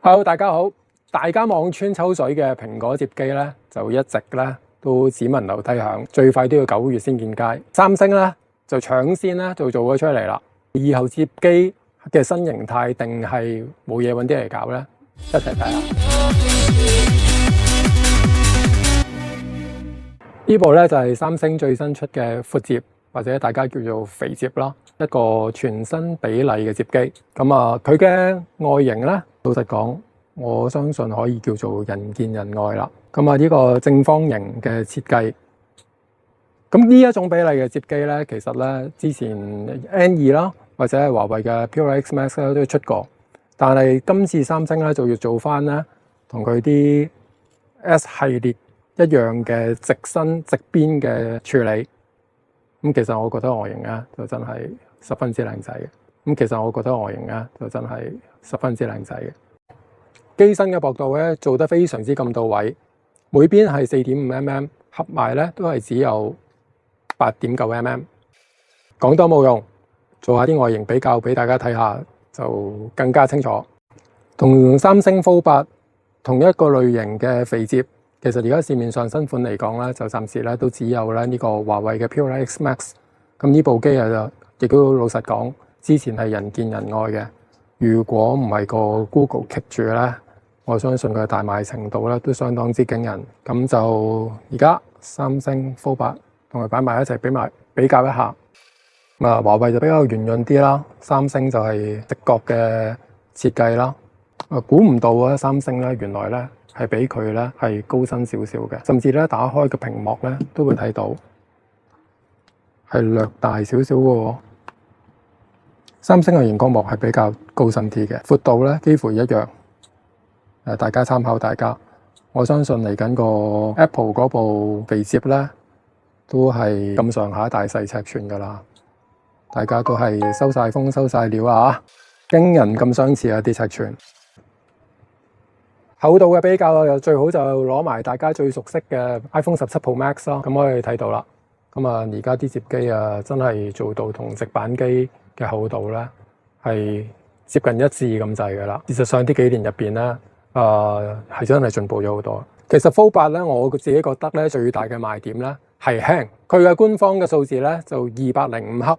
Hello，大家好！大家望穿秋水嘅蘋果摺機咧，就一直咧都只聞樓梯響，最快都要9月先見街。三星咧就搶先咧就做咗出嚟啦。以後摺機嘅新形態定係冇嘢揾啲嚟搞咧？一齊睇下。呢部咧就係三星最新出嘅闊摺，或者大家叫做肥摺啦，一個全新比例嘅摺機。佢嘅外形咧，老實講，我相信可以叫做人見人愛啦。呢個正方形嘅設計，呢一種比例嘅摺機咧，其實咧之前 N2 啦，或者係華為嘅 Pura X Max 咧都出過，但係今次三星咧就要做翻咧同佢啲 S 系列一樣嘅直身直邊嘅處理。其實我覺得外形咧就真係十分之靚仔嘅。機身嘅薄度咧做得非常之咁到位，每邊係4.5mm，合埋咧都係只有8.9mm。講多冇用，做下啲外形比較俾大家睇下就更加清楚。同三星 Fold 8同一個類型嘅肥摺，其實而家市面上新款嚟講咧，就暫時咧都只有咧呢個華為嘅 Pura X Max。呢部機亦都老實講，之前係人見人愛嘅。如果唔係個 Google 棘住咧，我相信佢嘅大賣程度咧都相當之驚人。咁就而家三星 Fold 8同佢擺埋一齊比較一下。華為就比較圓潤啲啦，三星就係直角嘅設計啦。估唔到啊，三星咧原來咧係比佢咧係高身少少嘅，甚至咧打開個屏幕咧都會睇到係略大少少嘅。三星嘅熒光幕係比較高身啲嘅，闊度咧幾乎一樣。大家參考大家，我相信嚟緊個 Apple 嗰部肥摺咧都係咁上下大細尺寸噶啦，大家都係收晒風收晒料啊！驚人咁相似啊啲尺寸。厚度嘅比較又最好就攞埋大家最熟悉嘅 iPhone 17 Pro Max 咯，可以睇到啦。而家啲摺機真係做到同直板機嘅厚度咧係接近一致咁滯噶啦。事實上呢幾年入邊咧，係真係進步咗好多。其實 Fold 8咧，我自己覺得咧最大嘅賣點咧係輕，佢嘅官方嘅數字咧就205克，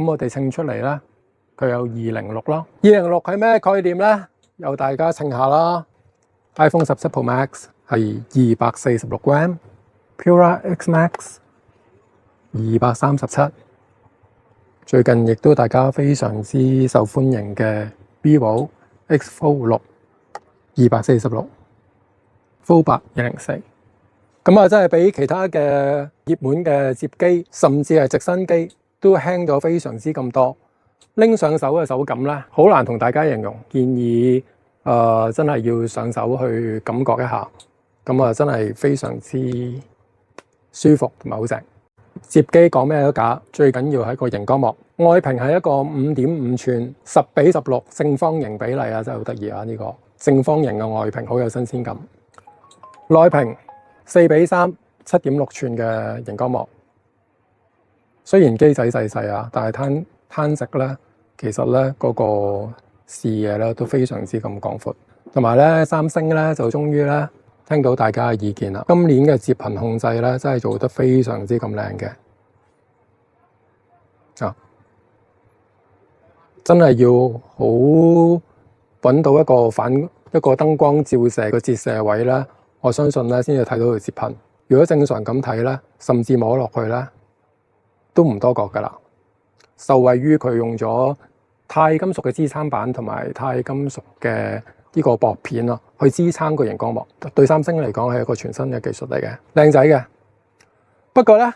我哋稱出嚟咧佢有206咯。206係咩概念咧？由大家稱下啦。iPhone 17 Pro Max 係246 gram，Pura X Max 237，最近亦都大家非常之受歡迎嘅 Vivo X Fold 6 246，Fold 8 104，真係比其他嘅熱門嘅摺機，甚至係直身機都輕咗非常之咁多。拎上手嘅手感咧，好難同大家形容，建議真係要上手去感覺一下，真係非常之舒服同埋好正。摺機講咩都假，最緊要係個熒光幕。外屏係一個5.5寸10:16正方形比例啊，真係好得意啊！呢個正方形嘅外屏好有新鮮感。內屏4:3 7.6寸嘅熒光幕，雖然機仔細啊，但係攤直咧，其實咧嗰個視野咧都非常之咁廣闊。同埋咧，三星咧就終於咧聽到大家嘅意見啦。今年嘅摺頻控制咧真係做得非常之咁靚嘅。真係要好揾到一個燈光照射個折射位咧，我相信咧先至睇到佢摺頻。如果正常咁睇咧，甚至摸落去咧都唔多覺噶啦。受惠於佢用咗鈦金屬嘅支撐板同埋鈦金屬嘅呢個薄片啊，去支撐個熒光幕，對三星嚟講係一個全新嘅技術嚟嘅，靚仔嘅。不過咧，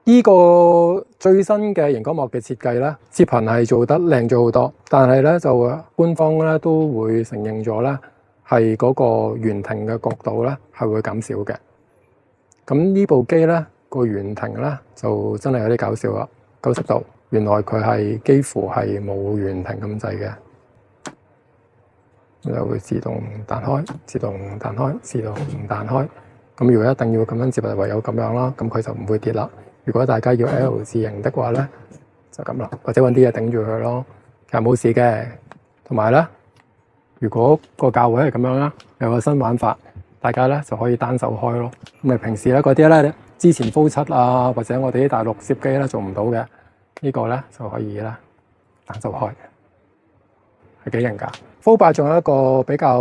呢個最新嘅熒光幕嘅設計咧，摺頻係做得靚咗好多，但係咧就官方咧都會承認咗咧，係嗰個圓庭嘅角度咧係會減少嘅。呢部機咧個圓庭咧就真係有啲搞笑啦，90度，原來佢係幾乎係冇圓庭咁滯嘅，就會自動彈開、自動彈開、自動彈開。如果一定要咁樣摺，就唯有咁樣啦，佢就唔會跌啦。如果大家要 L 字型嘅話咧，就咁啦，或者揾啲嘢頂住佢咯，其實冇事嘅。同埋咧，如果個價位係咁樣啦，有個新玩法，大家咧就可以單手開咯。咁你平時咧嗰啲咧，之前 Fold 7啊，或者我哋啲大陸攝機咧做唔到嘅，呢個咧就可以啦，單手開，係幾型㗎。Fold 8仲有一個比較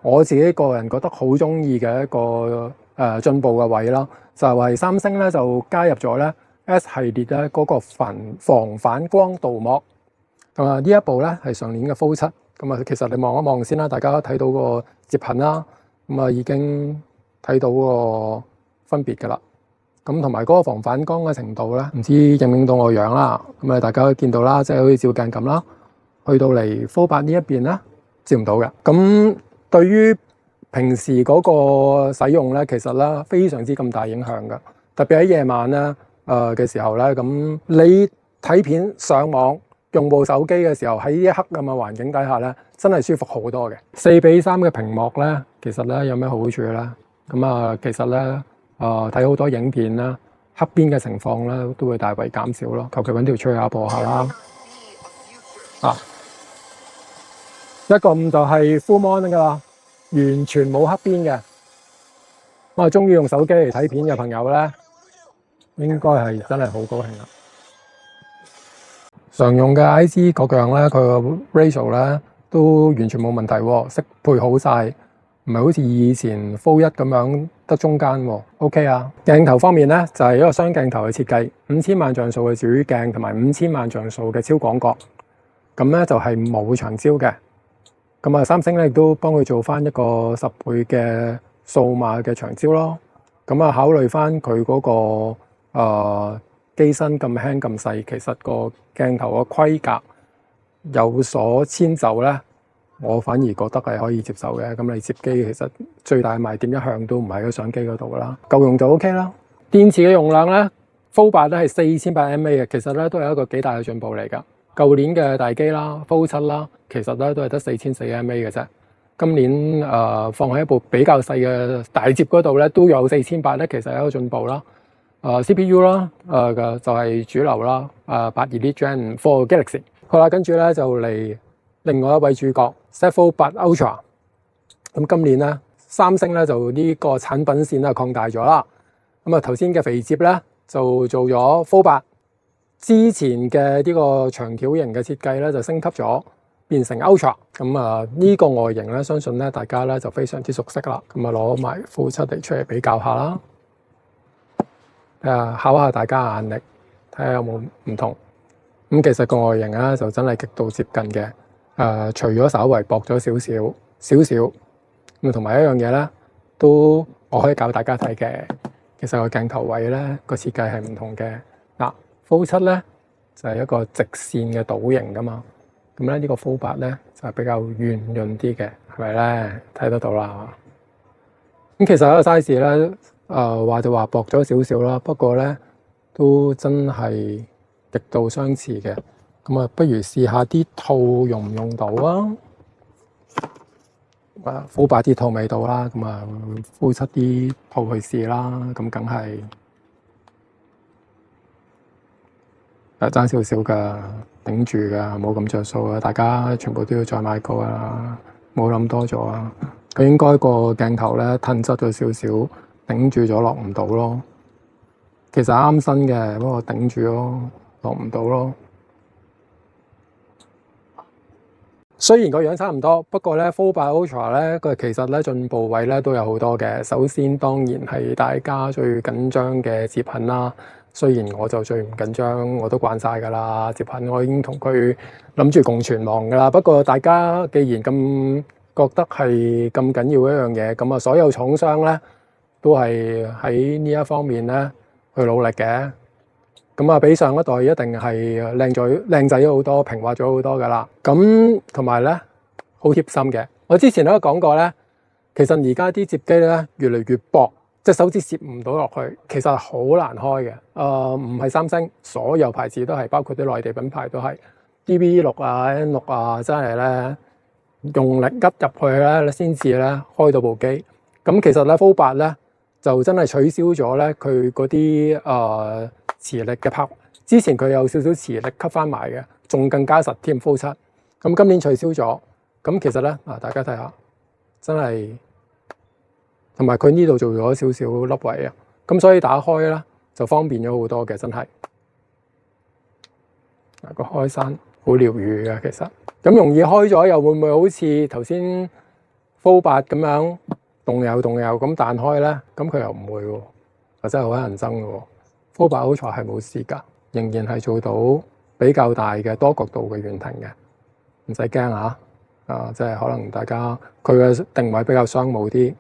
我自己個人覺得好中意嘅一個進步嘅位啦，就係三星咧就加入咗咧 S 系列咧嗰個防反光鍍膜。咁啊，呢一部咧係上年嘅 Fold 7。咁啊，其實你望一望先啦，大家睇到個折痕啦，咁啊已經睇到個分別㗎啦。咁同埋嗰個防反光嘅程度咧，唔知影唔影到我樣啦。咁啊，大家都見到啦，即係好似照鏡咁啦。去到嚟 Fold 8呢一邊咧，照唔到嘅。咁對於平時嗰個使用咧，其實咧非常之咁大影響㗎。特別喺夜晚咧嘅時候咧，咁你睇片上網，用部手機嘅時候喺呢一刻咁嘅環境底下咧，真係舒服好多嘅。4:3嘅屏幕咧，其實咧有咩好處咧？咁啊，其實咧睇好多影片啦，黑邊嘅情況咧都會大為減少咯。求其揾條吹下播下啦。一個就係 Full Mon 㗎啦，完全冇黑邊嘅。咁啊，中意用手機嚟睇片嘅朋友咧，應該係真係好高興啦。常用嘅 IC 嗰樣咧，佢個 ratio 咧都完全冇問題喎，適配好晒，唔係好似以前 Fold 1咁樣得中間喎。OK 啊。鏡頭方面咧，就係一個雙鏡頭嘅設計，5000萬像素嘅主鏡同埋5000萬像素嘅超廣角，咁咧就係冇長焦嘅。咁啊，三星咧亦都幫佢做翻一個10倍嘅數碼嘅長焦咯。咁啊，考慮翻佢嗰個機身咁輕咁細，其實個鏡頭個規格有所遷就咧，我反而覺得係可以接受嘅。咁你接機其實最大賣點一向都唔喺個相機嗰度啦，夠用就 OK 啦。電池嘅容量咧 ，Fold 8咧係4800 mAh 嘅，其實咧都係一個幾大嘅進步嚟㗎。舊年嘅大機啦 ，Fold 7啦，其實咧都係得4400 mAh 嘅啫。今年放喺一部比較細嘅大摺嗰度咧，都有4800咧，其實係一個進步啦。CPU 啦，就係主流啦，8 Elite Gen 4 Galaxy。好啦，跟住咧就嚟另外一位主角 Z Fold 8 Ultra。咁今年咧，三星咧就呢個產品線咧擴大咗啦。咁啊頭先嘅肥摺咧就做咗 Fold 8。之前嘅呢個長條型嘅設計咧就升級咗，變成 Ultra。咁啊呢個外形咧，相信咧大家咧就非常之熟悉啦。咁啊攞埋 Fold 7嚟出嚟比較下啦，考下大家眼力，睇下有冇唔同。咁其實個外形咧就真係極度接近嘅。除咗稍為薄咗少少。咁同埋一樣嘢咧，都我可以教大家睇嘅。其實個鏡頭位咧個設計係唔同嘅。Fold 7咧就係一個直線嘅倒形噶嘛，咁咧呢個 Fold 8咧就係比較圓潤啲嘅，係咪咧？睇得到啦。咁其實個 size 咧，話就話薄咗少少啦，不過咧都真係極度相似嘅。咁啊，不如試下啲套用唔用到啊？Fold 8啲套未到啦，咁啊 Fold 7啲套去試啦，咁梗係。爭少少㗎，頂住㗎，冇咁着數啊！大家全部都要再買過啊，冇諗多咗啊！佢應該個鏡頭咧褪側咗少少，頂住咗落唔到咯。其實啱身嘅，不過頂住咯，落唔到咯。雖然個樣差唔多，不過咧 Fold 8 Ultra 咧，佢其實咧進步位咧都有好多嘅。首先當然係大家最緊張嘅摺痕啦。雖然我就最唔緊張，我都慣晒㗎啦。摺痕我已經同佢諗住共存亡㗎啦。不過大家既然咁覺得係咁緊要一樣嘢，咁啊所有廠商咧都係喺呢一方面咧去努力嘅。咁啊比上一代一定係靚仔咗好多，平滑咗好多㗎啦。咁同埋咧好貼心嘅。我之前都講過咧，其實而家啲摺機咧越嚟越薄。隻手指攝唔到落去，其實好難開嘅。唔係三星，所有牌子都係，包括啲內地品牌都係。DV6 啊、N6 啊，真係咧用力拮入去咧，先至咧開到部機。咁其實咧 Fold 8咧就真係取消咗咧佢嗰啲磁力嘅拍。之前佢有少少磁力吸翻埋嘅，仲更加實添 Fold 7。咁今年取消咗，咁其實咧大家睇下，真係同埋佢呢度做咗少少凹位啊，咁所以打開咧就方便咗好多嘅，真係個開山好療愈嘅，其實咁容易開咗，又會唔會好似頭先 Fold 8咁樣動又咁彈開咧？咁佢又唔會喎，真係好乞人憎嘅喎。Fold 8好彩係冇事㗎，仍然係做到比較大嘅多角度嘅圓亭嘅，唔使驚嚇。即係可能大家佢嘅定位比較商務啲，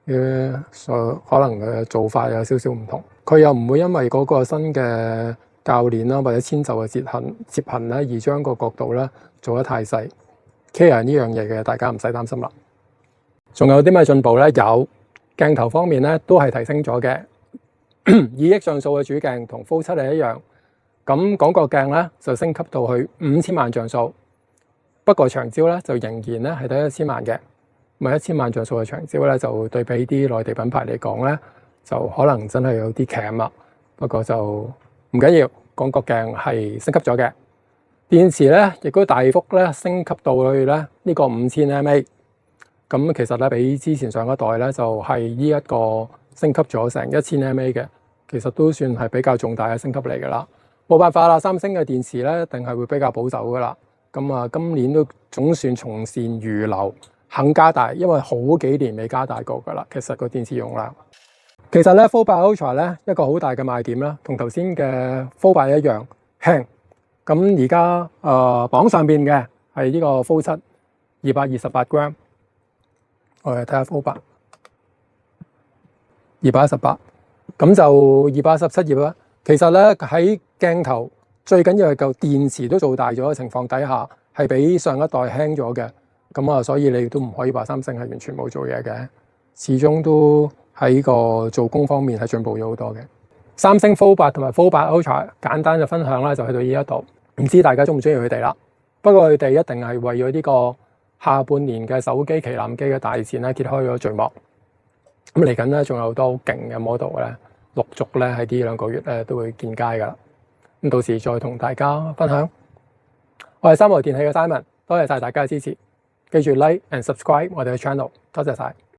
可能佢嘅做法有少少唔同。佢又唔會因為嗰個新嘅鉸鏈啦，或者遷就嘅折痕咧，而將個角度咧做得太細。care 呢樣嘢嘅，大家唔使擔心啦。仲有啲咩進步咧？有鏡頭方面咧，都係提升咗嘅。2億像素嘅主鏡同 Fold 7係一樣。咁廣角鏡咧就升級到去5000萬像素。不過長焦咧就仍然咧係得1000萬嘅，咁1000萬像素嘅長焦咧就對比啲內地品牌嚟講咧，就可能真係有啲鉗啦。不過就唔緊要，廣角鏡係升級咗嘅。電池咧亦都大幅咧升級到去咧呢個5000mAh。咁其實咧比之前上一代咧就係呢一個升級咗成1000mAh嘅，其實都算係比較重大嘅升級嚟㗎啦。冇辦法啦，三星嘅電池咧一定係會比較保守㗎啦。咁今年都總算從善如流，肯加大，因為好幾年未加大過㗎啦。其實個電池容量，其實咧 Fold 8 Ultra 咧一個好大嘅賣點啦，同頭先嘅 Fold 8一樣輕。咁而家榜上邊嘅係呢個 Fold 7 228g， 我哋睇下 Fold 8 218，咁就217啦。其實咧喺鏡頭最緊要係嚿電池都做大咗嘅情況底下，係比上一代輕咗嘅。咁所以你都唔可以話三星係完全冇做嘢嘅，始終都喺個做工方面係進步咗好多嘅。三星 Fold 8同埋 Fold 8 Ultra 簡單嘅分享啦，就去到呢一度。唔知大家中唔中意佢哋啦？不過佢哋一定係為咗呢個下半年嘅手機旗艦機嘅大戰咧揭開咗序幕。咁嚟緊咧仲有好多好勁嘅 model 咧，陸續咧喺呢2個月咧都會見街㗎啦。咁到時再同大家分享。我係三和電器嘅 Simon，多謝晒大家嘅支持。記住 like and subscribe 我哋嘅 channel，多謝晒。